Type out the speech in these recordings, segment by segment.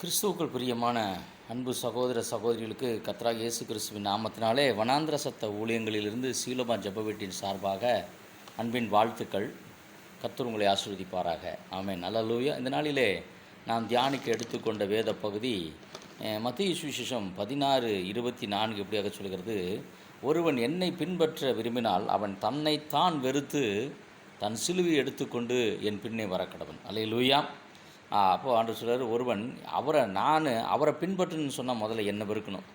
கிறிஸ்துவுக்குள் பிரியமான அன்பு சகோதர சகோதரிகளுக்கு கர்த்தராகிய இயேசு கிறிஸ்துவின் நாமத்தினாலே வனாந்திர சத்த ஊழியங்களிலிருந்து சீலோபா ஜெப வீட்டின் சார்பாக அன்பின் வாழ்த்துக்கள். கர்த்தர் உங்களை ஆசீர்வதிப்பாராக. ஆமென். அல்லேலூயா. இந்த நாளிலே நாம் தியானிக்க எடுத்துக்கொண்ட வேத பகுதி மத்தேயு சுவிசேஷம் 16:24 எப்படியாக சொல்கிறது, ஒருவன் என்னை பின்பற்ற விரும்பினால் அவன் தன்னைத்தான் வெறுத்து தன் சிலுவை எடுத்துக்கொண்டு என் பின்னே வரக்கடவன். அல்லேலூயா. அப்போது ஆண்டவர் சொல்கிறார், ஒருவன் அவரை பின்பற்றணும்னு சொன்னால் முதல்ல என்னை வெறுக்கணும்.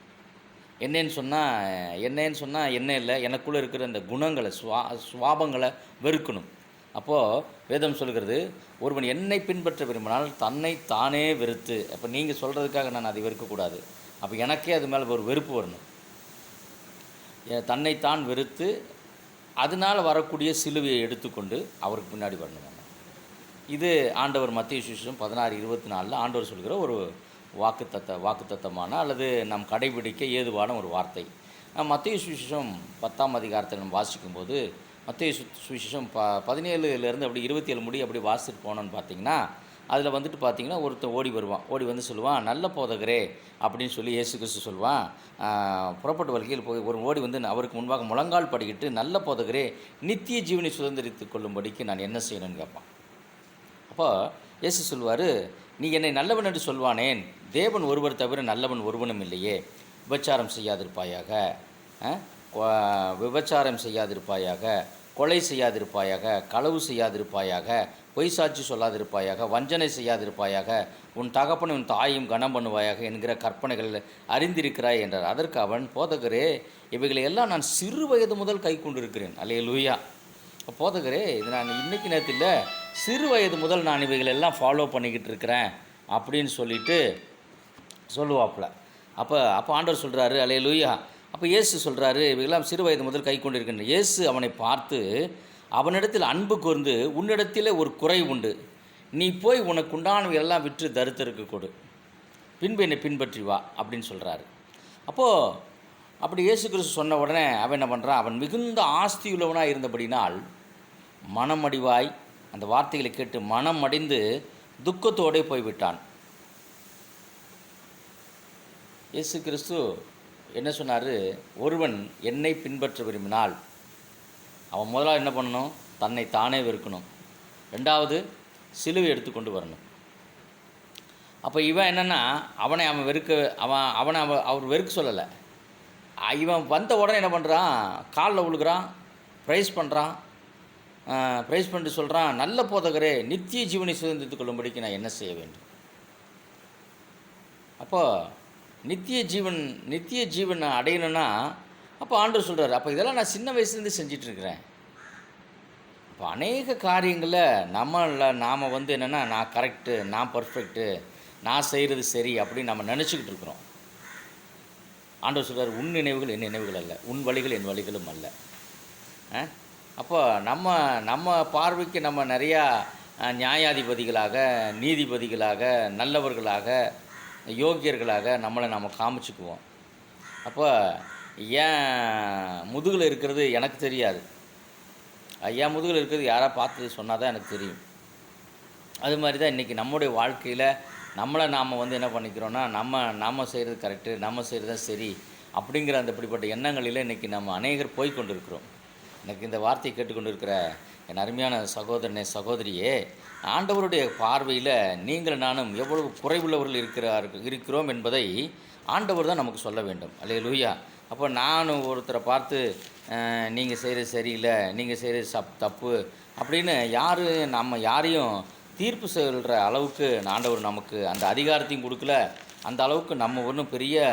என்னன்னு சொன்னால் என்ன இல்லை, எனக்குள்ளே இருக்கிற அந்த குணங்களை சுவாபங்களை வெறுக்கணும். அப்போது வேதம் சொல்கிறது, ஒருவன் என்னை பின்பற்ற விரும்பினால் தன்னை தானே வெறுத்து. அப்போ நீங்கள் சொல்கிறதுக்காக நான் அதை வெறுக்கக்கூடாது. அப்போ எனக்கே அது மேலே ஒரு வெறுப்பு வரணும். தன்னைத்தான் வெறுத்து அதனால் வரக்கூடிய சிலுவையை எடுத்துக்கொண்டு அவருக்கு பின்னாடி வரணும். இது ஆண்டவர் மத்தேயு சுவிசேஷம் 16:24 ஆண்டவர் சொல்கிற ஒரு வாக்குத்தத்தமான அல்லது நம் கடைபிடிக்க ஏதுவான ஒரு வார்த்தை. மத்தேயு சுவிசேஷம் 10ஆம் அதிகாரத்தில் நம்ம வாசிக்கும்போது, மத்தேயு சுவிசேஷம் 17 அப்படி 27 முடி அப்படி வாசிட்டு போனோன்னு பார்த்தீங்கன்னா, அதில் பார்த்தீங்கன்னா ஒருத்தன் ஓடி வந்து சொல்லுவான், நல்ல போதகரே அப்படின்னு சொல்லி இயேசு கிறிஸ்து சொல்லுவான். புறப்பட்டு வருகையில் போய் ஒரு ஓடி வந்து அவருக்கு முன்பாக முழங்கால் படிக்கிட்டு, நல்ல போதகரே, நித்திய ஜீவனை சுதந்திரித்து கொள்ளும்படிக்கு நான் என்ன செய்யணும்னு கேட்பான். அப்போ இயேசு சொல்வார், நீ என்னை நல்லவன் என்று சொல்வானேன், தேவன் ஒருவர் தவிர நல்லவன் ஒருவனும் இல்லையே. விபச்சாரம் செய்யாதிருப்பாயாக, கொலை செய்யாதிருப்பாயாக, களவு செய்யாதிருப்பாயாக, பொய் சாட்சி சொல்லாதிருப்பாயாக, வஞ்சனை செய்யாதிருப்பாயாக, உன் தகப்பன் உன் தாயும் கனம் பண்ணுவாயாக என்கிற கற்பனைகள் அறிந்திருக்கிறாய் என்றார். அதற்கு அவன், போதகரே, இவைகளை எல்லாம் நான் சிறு வயது முதல் கை கொண்டிருக்கிறேன். அல்லேலூயா. போதகரே, இது நான் இன்றைக்கி நேரத்தில் சிறு வயது முதல் நான் இவைகளெல்லாம் ஃபாலோ பண்ணிக்கிட்டு இருக்கிறேன் அப்படின்னு சொல்லிட்டு சொல்லுவாப்புல. அப்போ ஆண்டவர் சொல்கிறாரு, அல்லேலூயா. அப்போ இயேசு சொல்கிறாரு, இவைகளெல்லாம் சிறு வயது முதல் கை கொண்டிருக்கின்ற. இயேசு அவனை பார்த்து அவனிடத்தில் அன்பு கூர்ந்து, உன்னிடத்தில் ஒரு குறை உண்டு, நீ போய் உனக்கு உண்டானவையெல்லாம் விற்று தரித்திரருக்கு கொடு, பின்பு என்னை பின்பற்றி வா அப்படின்னு சொல்கிறாரு. அப்போது அப்படி இயேசு கிறிஸ்து சொன்ன உடனே அவன் என்ன பண்ணுறான், அவன் மிகுந்த ஆஸ்தியுள்ளவனாக இருந்தபடினால் மனமடிவாய் அந்த வார்த்தைகளை கேட்டு மனம் அடிந்து துக்கத்தோடே போய்விட்டான். இயேசு கிறிஸ்து என்ன சொன்னார், ஒருவன் என்னை பின்பற்ற விரும்பினால் அவன் முதலாக என்ன பண்ணணும், தன்னை தானே வெறுக்கணும். ரெண்டாவது, சிலுவை எடுத்துக்கொண்டு வரணும். அப்போ இவன் என்னென்னா, அவர் வெறுக்க சொல்லலை. இவன் வந்த உடனே என்ன பண்ணுறான், காலில் விழுகிறான், ப்ரைஸ் பண்ணிட்டு சொல்கிறான், நல்ல போதகரே, நித்திய ஜீவனை சுதந்திரித்துக் கொள்ளும்படிக்கு நான் என்ன செய்ய வேண்டும். அப்போது நித்திய ஜீவன் அடையணும்னா, அப்போ ஆண்டவர் சொல்கிறார், அப்போ இதெல்லாம் நான் சின்ன வயசுலேருந்து செஞ்சிட்ருக்கிறேன். இப்போ அநேக காரியங்களில் நாம் என்னென்னா, நான் கரெக்டு, நான் பர்ஃபெக்ட்டு, நான் செய்கிறது சரி அப்படின்னு நம்ம நினச்சிக்கிட்டு இருக்கிறோம். ஆண்டவர் சொல்கிறார், உன் நினைவுகள் என் நினைவுகள் அல்ல, உன் வழிகள் என் வழிகளும் அல்ல. அப்போ நம்ம பார்வைக்கு நம்ம நிறையா நியாயாதிபதிகளாக, நீதிபதிகளாக, நல்லவர்களாக, யோக்கியர்களாக நம்மளை நம்ம காமிச்சுக்குவோம். அப்போ ஏன் முதுகில் இருக்கிறது எனக்கு தெரியாது, என் முதுகில் இருக்கிறது யாராவது பார்த்து சொன்னால் தான் எனக்கு தெரியும். அது மாதிரி தான் இன்றைக்கி நம்முடைய வாழ்க்கையில் நம்மளை நாம் என்ன பண்ணிக்கிறோன்னா, நம்ம செய்கிறது கரெக்டு, நம்ம செய்கிறது தான் சரி அப்படிங்கிற அந்த இப்படிப்பட்ட எண்ணங்களில் இன்றைக்கி நம்ம அநேகர் போய்கொண்டிருக்கிறோம். எனக்கு இந்த வார்த்தையை கேட்டுக்கொண்டு இருக்கிற என் அருமையான சகோதரனே, சகோதரியே, ஆண்டவருடைய பார்வையில் நீங்கள் நானும் எவ்வளவு குறைவுள்ளவர்கள் இருக்கிறோம் என்பதை ஆண்டவர் தான் நமக்கு சொல்ல வேண்டும். அல்லேலூயா. அப்போ நான் ஒருத்தரை பார்த்து நீங்கள் செய்கிறது சரியில்லை, நீங்கள் செய்கிறது தப்பு அப்படின்னு நம்ம யாரையும் தீர்ப்பு சொல்கிற அளவுக்கு ஆண்டவர் நமக்கு அந்த அதிகாரத்தையும் கொடுக்கல. அந்த அளவுக்கு நம்ம ஒன்றும் பெரிய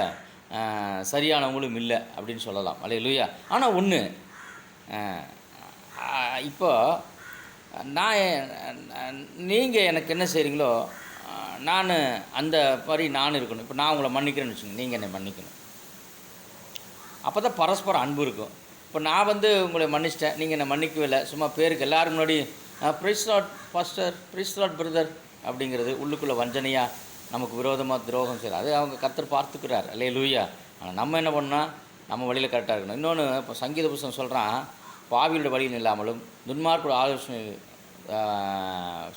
சரியானவங்களும் இல்லை அப்படின்னு சொல்லலாம். அல்லேலூயா. ஆனால் ஒன்று, இப்போ நீங்கள் எனக்கு என்ன செய்கிறீங்களோ நான் அந்த மாதிரி நான் இருக்கணும். இப்போ நான் உங்களை மன்னிக்கிறேன்னு வச்சுக்கோங்க, நீங்கள் என்னை மன்னிக்கணும். அப்போ தான் பரஸ்பரம் அன்பு இருக்கும். இப்போ நான் உங்களை மன்னிச்சிட்டேன், நீங்கள் என்னை மன்னிக்கவே இல்லை, சும்மா பேருக்கு எல்லோரும் முன்னாடி praise lord pastor, praise lord brother அப்படிங்கிறது உள்ளுக்குள்ளே வஞ்சனையாக நமக்கு விரோதமாக துரோகம் செய்யலாம். அது அவங்க கர்த்தர் பார்த்துக்கிறார். அல்லேலூயா. ஆனால் நம்ம என்ன பண்ணால் நம்ம வழியில் கரெக்டாக இருக்கணும். இன்னொன்று, இப்போ சங்கீத புஸ்தகம் சொல்கிறான், பாவியோட வழியில் இல்லாமலும் துன்மார்க்கோட ஆலோசனை,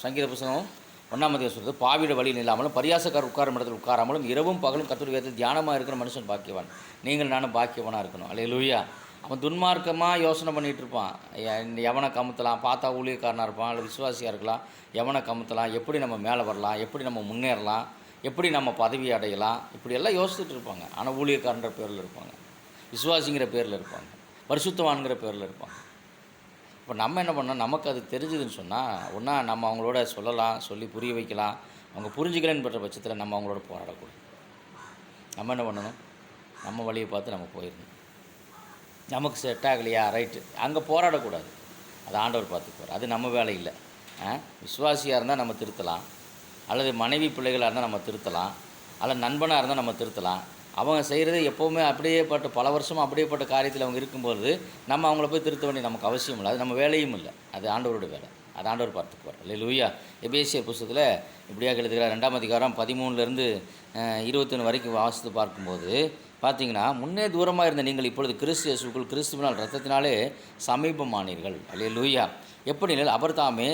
சங்கீத புஸ்தகம் 1ஆம் அதிகாரம் சொல்கிறது, பாவிட வழியில் இல்லாமலும் பரியாசக்காரர் உட்காரும் இடத்தில் உட்காராமலும் இரவும் பகலும் கர்த்தருடைய வேதத்தில் தியானமாக இருக்கிற மனுஷன் பாக்கியவான். நீங்கள் நானும் பாக்கியவானாக இருக்கணும். அல்லேலூயா. அவன் துன்மார்க்கமாக யோசனை பண்ணிகிட்டு இருப்பான். எவனை கமுத்தலாம், பார்த்தா ஊழியக்காரனாக இருப்பான், இல்லை விசுவாசியாக இருக்கலாம். எவனை கமுத்தலாம், எப்படி நம்ம மேலே வரலாம், எப்படி நம்ம முன்னேறலாம், எப்படி நம்ம பதவி அடையலாம், இப்படியெல்லாம் யோசிச்சுட்டு இருப்பாங்க. ஆனால் ஊழியக்காரன்ற பேரில் இருப்பாங்க, விசுவாசிங்கிற பேரில் இருப்பாங்க, பரிசுத்தவான்கிற பேரில் இருப்பாங்க. இப்போ நம்ம என்ன பண்ணோம், நமக்கு அது தெரிஞ்சுதுன்னு சொன்னால் ஒன்றா நம்ம அவங்களோட சொல்லலாம், சொல்லி புரிய வைக்கலாம். அவங்க புரிஞ்சுக்கலன்னு பட்ட பட்சத்தில் நம்ம அவங்களோட போராடக்கூடாது. நம்ம என்ன பண்ணணும், நம்ம வழியை பார்த்து நம்ம போயிடணும். நமக்கு செட் ஆகலையா, ரைட்டு, அங்கே போராடக்கூடாது. அது ஆண்டவர் பார்த்துக்குவார், அது நம்ம வேலை இல்லை. விசுவாசியாக இருந்தால் நம்ம திருத்தலாம், அல்லது மனைவி பிள்ளைகளாக இருந்தால் நம்ம திருத்தலாம், அல்லது நண்பனாக இருந்தால் நம்ம திருத்தலாம். அவங்க செய்கிறது எப்போவுமே அப்படியே பட்ட பல வருஷமாக அப்படியே பட்ட காரியத்தில் அவங்க இருக்கும்போது நம்ம அவங்கள போய் திருத்த வேண்டிய நமக்கு அவசியம் இல்லை. அது நம்ம வேலையும் இல்லை, அது ஆண்டவரோட வேலை. அது ஆண்டவர் பார்த்துக்குவார். அல்லேலூயா. எபேசியர் புத்தகத்தில் இப்படியாக எழுதுகிறார், 2ஆம் அதிகாரம் 13லேருந்து 21 வரைக்கும் வாசித்து பார்க்கும்போது பார்த்தீங்கன்னா, முன்னே தூரமாக இருந்த நீங்கள் இப்பொழுது கிறிஸ்து இயேசுவுக்குள் கிறிஸ்துவினால் இரத்தத்தினாலே சமீபமானீர்கள். அல்லேலூயா. எப்படினில் அவர் தாமே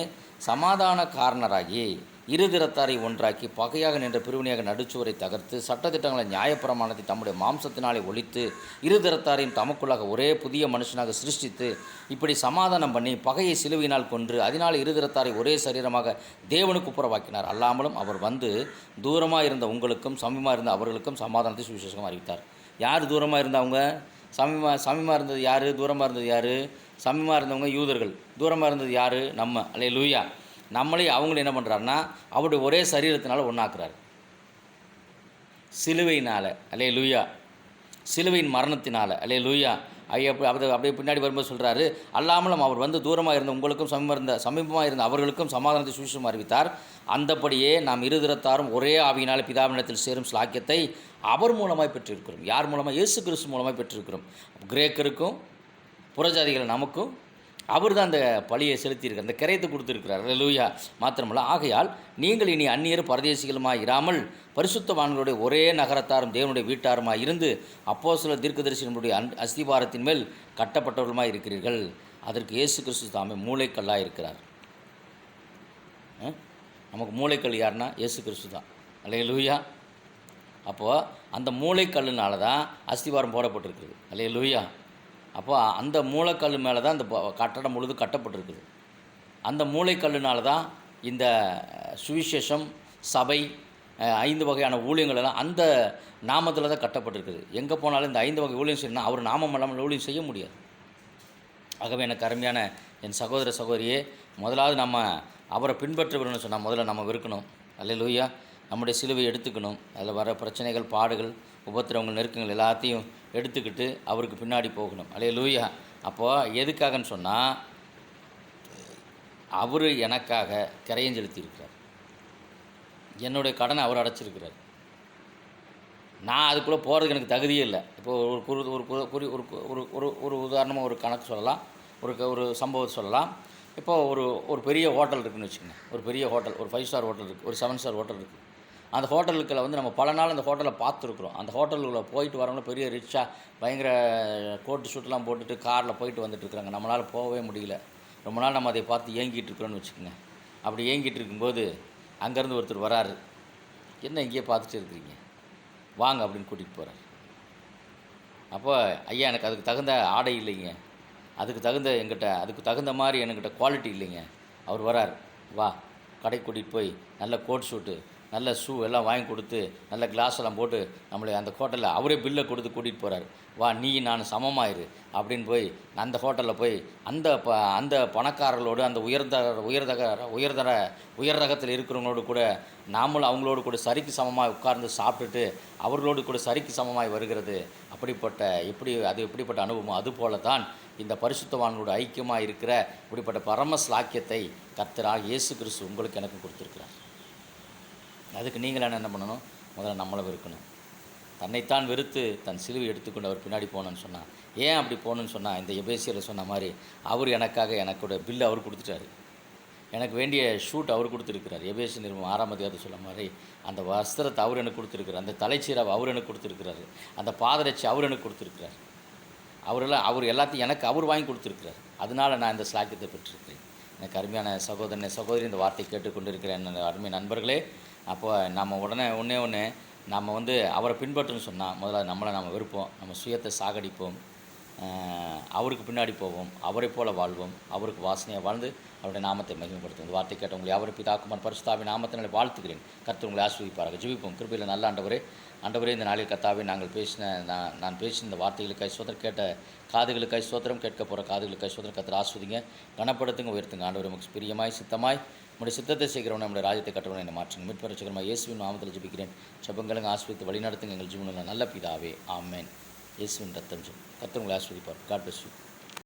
சமாதான காரணராகி இருதிறத்தாரை ஒன்றாக்கி பகையாக நின்ற பிரிவினையாக நடுச்சுவரை தகர்த்து சட்டத்திட்டங்களை நியாயப்பிரமாணத்தை தம்முடைய மாம்சத்தினாலே ஒழித்து இருதிறத்தாரையும் தமக்குள்ளாக ஒரே புதிய மனுஷனாக சிருஷ்டித்து இப்படி சமாதானம் பண்ணி பகையை சிலுவையினால் கொன்று அதனால் இருதிறத்தாரை ஒரே சரீரமாக தேவனுக்கு புறவாக்கினார். அல்லாமலும் அவர் வந்து தூரமாக இருந்த உங்களுக்கும் சமீபமாக இருந்த அவர்களுக்கும் சமாதானத்தை சுவிசேஷமாக அறிவித்தார். யார் தூரமாக இருந்தவங்க? சமீபமாக இருந்தது யார்? தூரமாக இருந்தது யார்? சமீபமாக இருந்தவங்க யூதர்கள், தூரமாக இருந்தது யார்? நம்ம. அல்லேலூயா. நம்மளே அவங்களும் என்ன பண்ணுறாருன்னா அவருடைய ஒரே சரீரத்தினால ஒன்றாக்குறாரு, சிலுவையினால். அல்லேலூயா. சிலுவையின் மரணத்தினால். அல்லேலூயா. அப்படியே பின்னாடி வரும்போது சொல்கிறாரு, அல்லாமலும் அவர் வந்து தூரமாக இருந்த உங்களுக்கும் சமீபமாக இருந்த அவர்களுக்கும் சமாதானத்தை சுவிசேஷம் அறிவித்தார். அந்தபடியே நாம் இருதிறத்தாரும் ஒரே ஆவியினால் பிதாவினிடத்தில் சேரும் ஸ்லாக்கியத்தை அவர் மூலமாய் பெற்றிருக்கிறோம். யார் மூலமாக? இயேசு கிறிஸ்து மூலமாய் பெற்றிருக்கிறோம். கிரேக்கருக்கும் புறஜாதிகள் நமக்கும் அவர் தான் அந்த பழியை செலுத்தியிருக்கார், அந்த கிரயத்தை கொடுத்துருக்கிறார். அல்லேலூயா. மாத்திரமல்ல, ஆகையால் நீங்கள் இனி அந்நியர் பரதேசிகளுமாய் இராமல் பரிசுத்தவான்களுடைய ஒரே நகரத்தாரும் தேவனுடைய வீட்டாருமாய் இருந்து அப்போஸ்தலர் தீர்க்கதரிசிகளுடைய அஸ்திபாரத்தின் மேல் கட்டப்பட்டவர்களுமாய் இருக்கிறீர்கள். அதற்கு இயேசு கிறிஸ்து தாமே மூளைக்கல்லாக இருக்கிறார். நமக்கு மூளைக்கல் யாருன்னா இயேசு கிறிஸ்து தான். அல்லேலூயா. அப்போது அந்த மூளைக்கல்லுனால தான் அஸ்திபாரம் போடப்பட்டிருக்குது. அல்லேலூயா. அப்போ அந்த மூளைக்கல் மேலே தான் இந்த கட்டடம் முழுது கட்டப்பட்டிருக்குது. அந்த மூளைக்கல்லுனால தான் இந்த சுவிசேஷம், சபை, 5 வகையான ஊழியங்கள் எல்லாம் அந்த நாமத்தில் தான் கட்டப்பட்டிருக்குது. எங்கே போனாலும் இந்த 5 வகை ஊழியம் செய்யணும்னா அவர் நாமம் இல்லாமல் ஊழியம் செய்ய முடியாது. ஆகவே எனக்கு அருமையான என் சகோதர சகோதரியே, முதலாவது நம்ம அவரை பின்பற்றுகிறோம்னு சொன்னால் முதல்ல நம்ம இருக்கணும். அல்லேலூயா. நம்முடைய சிலுவை எடுத்துக்கணும். அதில் வர பிரச்சனைகள், பாடுகள், உபத்திரவங்கள், நெருக்கங்கள் எல்லாத்தையும் எடுத்துக்கிட்டு அவருக்கு பின்னாடி போகணும். அல்லேலூயா. அப்போது எதுக்காகன்னு சொன்னால் அவர் எனக்காக கிரயம் செலுத்தியிருக்கிறார். என்னுடைய கடனை அவர் அடைச்சிருக்கிறார். நான் அதுக்குள்ளே போகிறதுக்கு எனக்கு தகுதியே இல்லை. இப்போது ஒரு உதாரணமாக ஒரு கணக்கு சொல்லலாம், ஒரு சம்பவத்தை சொல்லலாம். இப்போது ஒரு பெரிய ஹோட்டல் இருக்குதுன்னு வச்சுக்கோங்க. ஒரு பெரிய ஹோட்டல், ஒரு 5 ஸ்டார் ஹோட்டல் இருக்குது, ஒரு 7 ஸ்டார் ஹோட்டல் இருக்குது. அந்த ஹோட்டலுக்குள்ள வந்து நம்ம பல நாள் அந்த ஹோட்டலை பார்த்துருக்குறோம். அந்த ஹோட்டலுக்குள்ளே போயிட்டு வரவங்க பெரிய ரிச்சாக பயங்கர கோட்டு ஷூட்லாம் போட்டுட்டு காரில் போயிட்டு வந்துட்டுருக்குறாங்க. நம்மளால் போகவே முடியல. ரொம்ப நாள் நம்ம அதை பார்த்து ஏங்கிட்டு இருக்கிறோன்னு வச்சுக்கோங்க. அப்படி ஏங்கிட்டு இருக்கும்போது அங்கேருந்து ஒருத்தர் வராரு. என்ன இங்கேயே பார்த்துட்டு இருக்கிறீங்க, வாங்க அப்படின்னு கூட்டிகிட்டு போகிறார். அப்போ ஐயா, எனக்கு அதுக்கு தகுந்த ஆடை இல்லைங்க, அதுக்கு தகுந்த மாதிரி என்கிட்ட குவாலிட்டி இல்லைங்க. அவர் வரார், வா கடைக்கு கூட்டிகிட்டு போய் நல்ல கோட் ஷூட்டு, நல்ல ஷூ எல்லாம் வாங்கி கொடுத்து நல்ல கிளாஸ் எல்லாம் போட்டு நம்மளை அந்த ஹோட்டலில் அவரே பில்லை கொடுத்து கூட்டிகிட்டு போகிறார். வா நீ நான் சமமாயிரு அப்படின்னு போய் அந்த ஹோட்டலில் போய் அந்த பணக்காரர்களோடு, அந்த உயர் ரகத்தில் இருக்கிறவங்களோடு கூட நாமளும் அவங்களோடு கூட சரிக்கு சமமாக உட்கார்ந்து சாப்பிட்டுட்டு அவர்களோடு கூட சரிக்கு சமமாய் வருகிறது. எப்படிப்பட்ட அனுபவம்? அதுபோல தான் இந்த பரிசுத்தவான்களோட ஐக்கியமாக இருக்கிற இப்படிப்பட்ட பரம ஸ்லாக்கியத்தை கர்த்தராகிய இயேசு கிறிஸ்து உங்களுக்கு எனக்கு கொடுத்துருக்கிறார். அதுக்கு நீங்கள் என்ன பண்ணணும்? முதல்ல நம்மளும் இருக்கணும். தன்னைத்தான் வெறுத்து தன் சிலுவை எடுத்துக்கொண்டு அவர் பின்னாடி போகணுன்னு சொன்னால், ஏன் அப்படி போகணுன்னு சொன்னால், இந்த எபேசியரில் சொன்ன மாதிரி அவர் எனக்காக எனக்கூட பில்லு அவர் கொடுத்துட்டாரு. எனக்கு வேண்டிய ஷூட் அவர் கொடுத்துருக்கிறார். எபேசி நிறுவனம் 6ஆம் அதிகாரத்தில் சொல்ல மாதிரி அந்த வஸ்திரத்தை அவர் எனக்கு கொடுத்துருக்கிறார். அந்த தலைச்சீராவை அவர் எனக்கு கொடுத்துருக்கிறாரு. அந்த பாதரட்சி அவர் எனக்கு கொடுத்துருக்கிறார். அவர் எல்லாத்தையும் எனக்கு அவர் வாங்கி கொடுத்துருக்கிறார். அதனால் நான் இந்த ஸ்லாக்கியத்தை பெற்றிருக்கிறேன். எனக்கு அருமையான சகோதரனை சகோதரி இந்த வார்த்தை கேட்டுக்கொண்டிருக்கிற என்னோட அருமை நண்பர்களே, அப்போ நம்ம உடனே ஒன்று நம்ம வந்து அவரை பின்பற்றணும்னு சொன்னால் முதல்ல நம்மளை நம்ம வெறுப்போம், நம்ம சுயத்தை சாகடிப்போம், அவருக்கு பின்னாடி போவோம், அவரை போல வாழ்வோம், அவருக்கு வாசனையாக வாழ்ந்து அவருடைய நாமத்தை மகிமைப்படுத்தும். இந்த வார்த்தை கேட்ட உங்களை யாவரை பிதாக்குமார் பரிசுத்தாவின் நாமத்தினாலே வாழ்த்துகிறேன். கர்த்தர் உங்களை ஆசீர்வதிப்பாராக. ஜெபிப்போம். கிருபையில் நல்ல ஆண்டவரே இந்த நாளில் கர்த்தாவே நாங்கள் நான் பேசின இந்த வார்த்தைகளுக்காய் ஸ்தோத்திரம், கேட்ட காதுகளுக்காய் ஸ்தோத்திரம், கேட்க போகிற காதுகளுக்காய் ஸ்தோத்திரம். கர்த்தர் ஆசீர்வதிங்க, கனப்படுத்துங்க, உயர்த்துங்க. ஆண்டவரே உமக்கு பிரியமாய் சித்தமாய் நம்முடைய சித்தத்தை செய்கிறவனை நம்முடைய ராஜ்யத்தை கட்டுறவனை என்னை மாற்றுங்க. மீட்பரட்சகரமாக இயேசுவின் நாமத்தில் ஜெபிக்கிறேன். ஜெபங்களும் ஆசீர்வதித்து வழிநடத்துங்க எங்கள் ஜீவனில் நல்ல பிதாவே. ஆமென். இயேசுவின் ரத்தம். கர்த்தர் உங்களை ஆசீர்வதிப்பார். God bless you.